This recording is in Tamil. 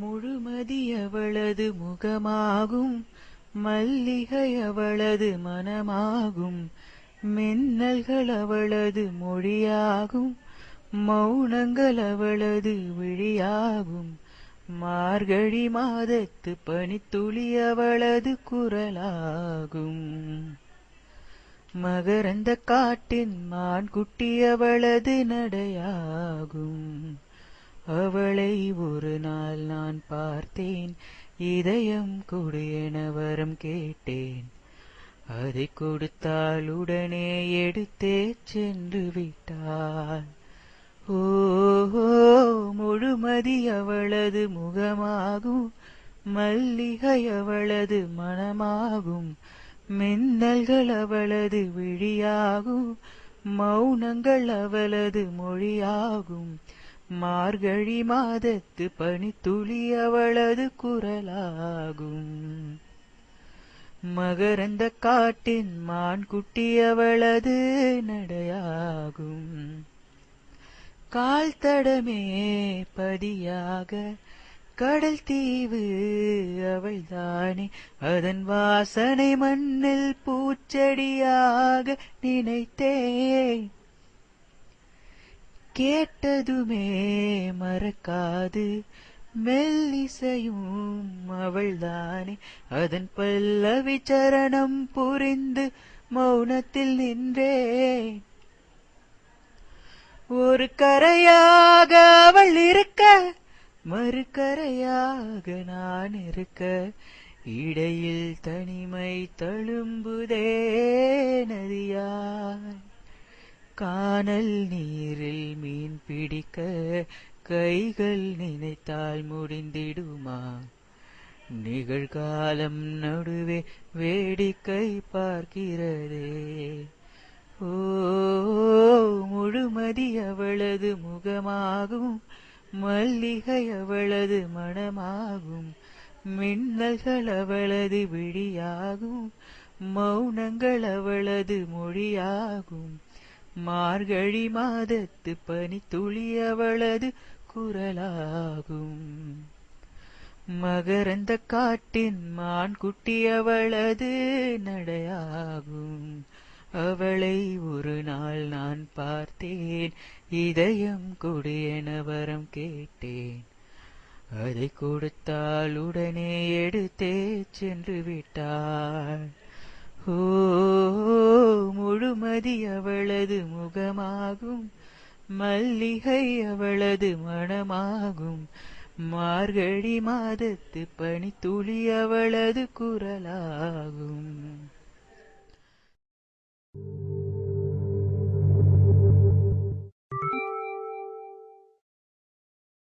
முழுமதி அவளது முகமாகும், மல்லிகை அவளது மனமாகும், மின்னல்கள் அவளது மொழியாகும், மௌனங்கள் அவளது விழியாகும், மார்கழி மாதத்து பனித்துளி அவளது குரலாகும். மகரந்த காட்டின் மான்குட்டி அவளது நடையாகும். அவளை ஒரு நாள் நான் பார்த்தேன், இதயம் கொடு என வரம் கேட்டேன். அதை கொடுத்தால் உடனே எடுத்தே சென்று விட்டாள். ஓஹோ, முழுமதி அவளது முகமாகும், மல்லிகை அவளது மனமாகும், மின்னல்கள் அவளது விழியாகும், மௌனங்கள் அவளது மொழியாகும், மார்கழி மாதத்து பனித்துளி அவளது குரலாகும். மகரந்த காட்டின் மான்குட்டி அவளது நடையாகும். கால் தடமே பதியாக கடல் தீவு அவள்தானே, அதன் வாசனை மண்ணில் பூச்செடியாக நினைத்தேன். கேட்டதுமே மறக்காது மெல்லிசையும் அவள்தானே, அதன் பல்லவி சரணம் புரிந்து மௌனத்தில் நின்றேன். ஒரு கரையாக அவள் இருக்க, மறு கரையாக நான் இருக்க, இடையில் தனிமை தழும்புதே நதியாய். கானல் நீரில் மீன் பிடிக்க கைகள் நினைத்தால் முடிந்திடுமா? நிகழ்காலம் நடுவே வேடிக்கை பார்க்கிறதே. ஓ, முழுமதி அவளது முகமாகும், மல்லிகை அவளது மனமாகும், மின்னல்கள் அவளது விழியாகும், மௌனங்கள் அவளது மொழியாகும், மார்கழி மாதத்து பனித்துளி அவளது குரலாகும். மகரந்த காட்டின் மான்குட்டி அவளது நடையாகும். அவளை ஒரு நாள் நான் பார்த்தேன், இதயம் கொடு என வரம் கேட்டேன். அதை கொடுத்தால் உடனே எடுத்தே சென்று விட்டாள். ஓ, முழுமதி அவளது முகமாகும், மல்லிகை அவளது மனமாகும், மார்கழி மாதத்து பனித்துளி அவளது குரலாகும்.